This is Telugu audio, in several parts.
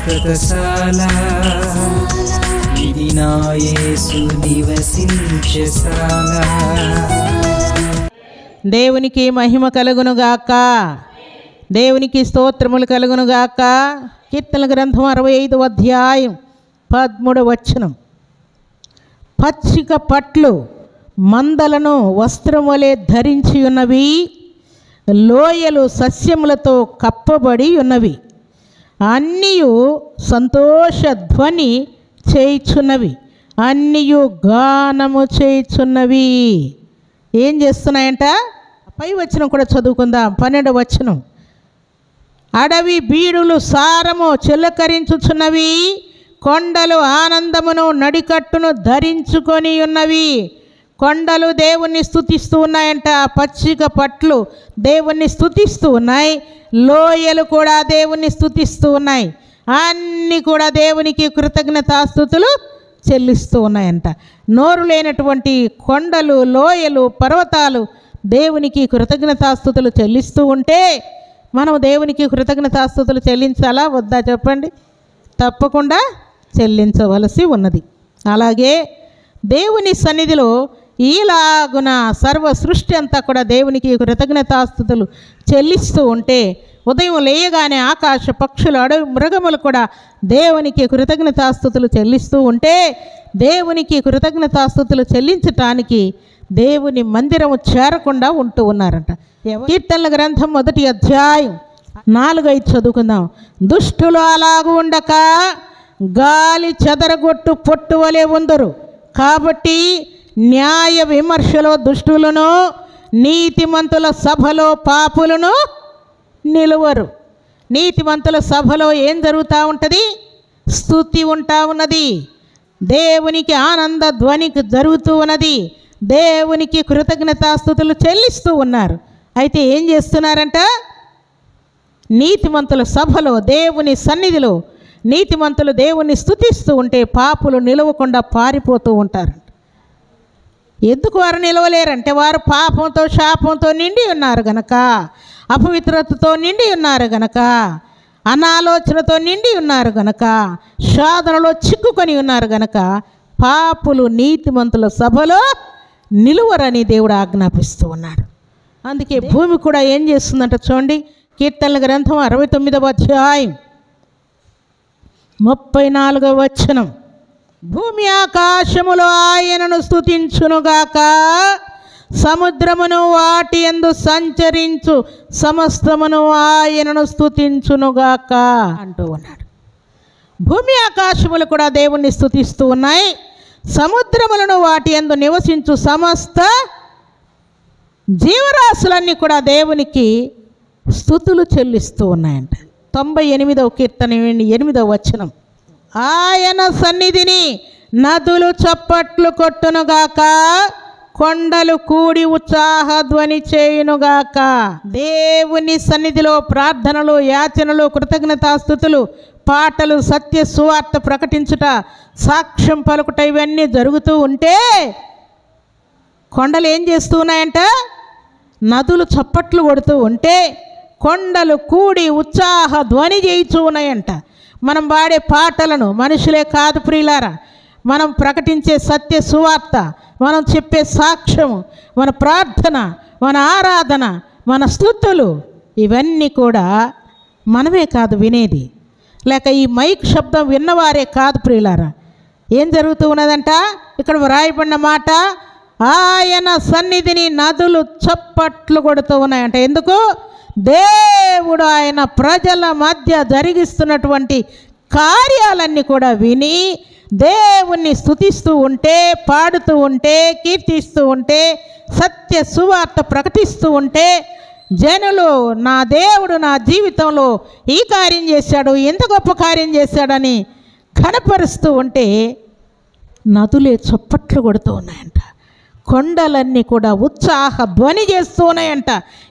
శాశ్వతశాల ఇది నా యేసు నివసించేశాల. దేవునికి మహిమ కలుగునుగాక, దేవునికి స్తోత్రములు కలుగునుగాక. కీర్తనల గ్రంథం 65వ అధ్యాయం 13వ వచనం. పచ్చిక పట్లు మందలను వస్త్రం వలె ధరించి ఉన్నవి, లోయలు సస్యములతో కప్పబడి ఉన్నవి, అన్నీయు సంతోష ధ్వని చేయుచున్నవి, అన్నీయు గానము చేయుచున్నవి. ఏం చేస్తున్నాయంట? పై వచనం కూడా చదువుకుందాం. 12వ వచనం. అడవి బీడులు సారము చిలకరించుచున్నవి, కొండలు ఆనందమును నడికట్టును ధరించుకొని ఉన్నవి. కొండలు దేవుణ్ణి స్తుతిస్తూ ఉన్నాయంట, పచ్చిక పట్లు దేవుణ్ణి స్తుతిస్తూ ఉన్నాయి, లోయలు కూడా దేవుణ్ణి స్తుతిస్తూ ఉన్నాయి, అన్నీ కూడా దేవునికి కృతజ్ఞతాస్తుతులు చెల్లిస్తూ ఉన్నాయంట. నోరు లేనటువంటి కొండలు, లోయలు, పర్వతాలు దేవునికి కృతజ్ఞతాస్తుతులు చెల్లిస్తూ ఉంటే మనం దేవునికి కృతజ్ఞతాస్తుతులు చెల్లించాలా వద్దా చెప్పండి? తప్పకుండా చెల్లించవలసి ఉన్నది. అలాగే దేవుని సన్నిధిలో ఈలాగున సర్వ సృష్టి అంతా కూడా దేవునికి కృతజ్ఞతాస్తుతులు చెల్లిస్తూ ఉంటే, ఉదయం లేయగానే ఆకాశ పక్షులు, అడవి మృగములు కూడా దేవునికి కృతజ్ఞతాస్తుతులు చెల్లిస్తూ ఉంటే, దేవునికి కృతజ్ఞతాస్తుతులు చెల్లించటానికి దేవుని మందిరము చేరకుండా ఉంటూ ఉన్నారంట. కీర్తనల గ్రంథం 1వ అధ్యాయం 4-5 చదువుకుందాం. దుష్టులు అలాగూ ఉండక గాలి చెదరగొట్టు పొట్టు వలె ఉందరు, కాబట్టి న్యాయ విమర్శలో దుష్టులను, నీతిమంతుల సభలో పాపులను నిలువరు. నీతిమంతుల సభలో ఏం జరుగుతూ ఉంటుంది? స్తుతి ఉంటా ఉన్నది, దేవునికి ఆనంద ధ్వనికి జరుగుతూ ఉన్నది, దేవునికి కృతజ్ఞతాస్తుతులు చెల్లిస్తూ ఉన్నారు. అయితే ఏం చేస్తున్నారంట? నీతిమంతుల సభలో, దేవుని సన్నిధిలో నీతిమంతులు దేవుణ్ణి స్తుతిస్తూ ఉంటే పాపులు నిలవకుండా పారిపోతూ ఉంటారు. ఎందుకు వారు నిలవలేరంటే వారు పాపంతో, శాపంతో నిండి ఉన్నారు గనక, అపవిత్రతతో నిండి ఉన్నారు గనక, అనాలోచనతో నిండి ఉన్నారు గనక, శోధనలో చిక్కుకొని ఉన్నారు గనక పాపులు నీతిమంతుల సభలో నిలువరని దేవుడు ఆజ్ఞాపిస్తూ ఉన్నాడు. అందుకే భూమి కూడా ఏం చేస్తుందంట చూడండి. కీర్తనల గ్రంథం 69వ అధ్యాయం 34వ వచనం. భూమి ఆకాశములో ఆయనను స్తుతించునుగాక, సముద్రమును వాటి యందు సంచరించు సమస్తమును ఆయనను స్తుతించునుగాక అంటూ ఉన్నాడు. భూమి ఆకాశములు కూడా దేవుణ్ణి స్తుతిస్తూ ఉన్నాయి, సముద్రములను వాటి యందు నివసించు సమస్త జీవరాశులన్నీ కూడా దేవునికి స్తుతులు చెల్లిస్తూ ఉన్నాయంట. 98వ కీర్తన 8వ వచనం. ఆయన సన్నిధిని నదులు చప్పట్లు కొట్టునుగాక, కొండలు కూడి ఉత్సాహధ్వని చేయునుగాక. దేవుని సన్నిధిలో ప్రార్థనలు, యాచనలు, కృతజ్ఞతాస్తుతులు, పాటలు, సత్య సువార్త ప్రకటించుట, సాక్ష్యం పలుకుట ఇవన్నీ జరుగుతూ ఉంటే కొండలు ఏం చేస్తూ ఉన్నాయంట? నదులు చప్పట్లు కొడుతూ ఉంటే కొండలు కూడి ఉత్సాహ ధ్వని చేయిచూ ఉన్నాయంట. మనం పాడే పాటలను మనుషులే కాదు ప్రియులారా, మనం ప్రకటించే సత్య సువార్త, మనం చెప్పే సాక్ష్యము, మన ప్రార్థన, మన ఆరాధన, మన స్తుతులు ఇవన్నీ కూడా మనమే కాదు వినేది, లేక ఈ మైక్ శబ్దం విన్నవారే కాదు ప్రియులారా. ఏం జరుగుతూ ఉన్నదంట? ఇక్కడ వ్రాయబడిన మాట, ఆయన సన్నిధిని నదులు చప్పట్లు కొడుతూ ఉన్నాయంట. ఎందుకు? దేవుడు ఆయన ప్రజల మధ్య జరిగిస్తున్నటువంటి కార్యాలన్నీ కూడా విని దేవుణ్ణి స్తుతిస్తూ ఉంటే, పాడుతూ ఉంటే, కీర్తిస్తూ ఉంటే, సత్య సువార్త ప్రకటిస్తూ ఉంటే జనులు నా దేవుడు నా జీవితంలో ఈ కార్యం చేశాడు, ఎంత గొప్ప కార్యం చేశాడని కనపరుస్తూ ఉంటే నదులే చప్పట్లు కొడుతూ ఉన్నాయంట. కొండలన్నీ కూడా ఉత్సాహ ధ్వని చేస్తూ ఉన్నాయంట.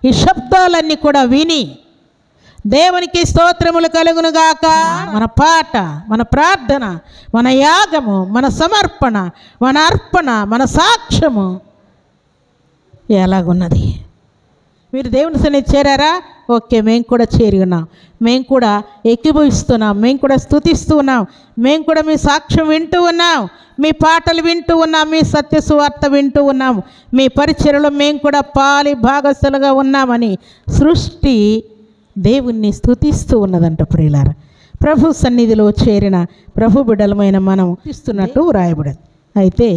ఈ శబ్దాలన్నీ కూడా విని దేవునికి స్తోత్రములు కలుగునుగాక. మన పాట, మన ప్రార్థన, మన యాగము, మన సమర్పణ, మన అర్పణ, మన సాక్ష్యము ఎలాగున్నది? మీరు దేవుని సన్నిధి చేరారా? ఓకే, మేము కూడా చేరి ఉన్నాం, మేము కూడా ఏకీభవిస్తున్నాం, మేము కూడా స్తుతిస్తూ ఉన్నాం, మేము కూడా మీ సాక్ష్యం వింటూ ఉన్నాం, మీ పాటలు వింటూ ఉన్నాం, మీ సత్య సువార్త వింటూ ఉన్నాం, మీ పరిచర్యలో మేము కూడా పాలి భాగస్థులుగా ఉన్నామని సృష్టి దేవుణ్ణి స్తుతిస్తూ ఉన్నదంట. ప్రియులారా, ప్రభు సన్నిధిలో చేరిన ప్రభు బిడ్డలమైన మనం స్తుతిస్తున్నట్టు వ్రాయబడింది. అయితే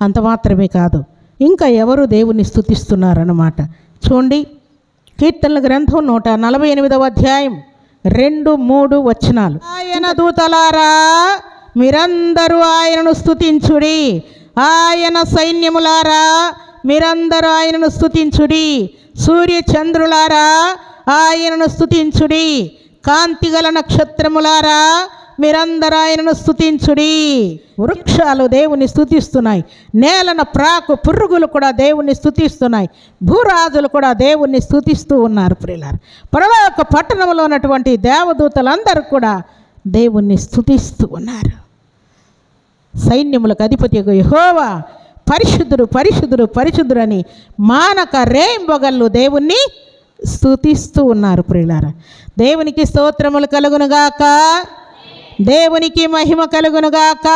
అంత మాత్రమే కాదు, ఇంకా ఎవరు దేవుణ్ణి స్తుతిస్తున్నారన్నమాట. చూడండి, కీర్తనల గ్రంథం 148వ అధ్యాయం 2-3 వచనాలు. ఆయన దూతలారా మీరందరూ ఆయనను స్తుతించుడి, ఆయన సైన్యములారా మీరందరూ ఆయనను స్తుతించుడి, సూర్య చంద్రులారా ఆయనను స్తుతించుడి, కాంతిగల నక్షత్రములారా మీరందరూ ఆయనను స్తుతించుడి. వృక్షాలు దేవుని స్తుతిస్తున్నాయి, నేలన ప్రాకు పురుగులు కూడా దేవుణ్ణి స్తుతిస్తున్నాయి, భూరాజులు కూడా దేవుణ్ణి స్తుతిస్తూ ఉన్నారు. ప్రియులారా, పరలోక పట్టణంలో ఉన్నటువంటి దేవదూతలందరూ కూడా దేవుణ్ణి స్తుతిస్తూ ఉన్నారు. సైన్యములకు అధిపతి యెహోవా పరిశుద్ధుడు పరిశుద్ధుడు పరిశుద్ధుడు అని మానక రేయింబగళ్ళు దేవుణ్ణి స్తుతిస్తూ ఉన్నారు. ప్రియులారా, దేవునికి స్తోత్రములు కలుగునుగాక, దేవునికి మహిమ కలుగునుగాక.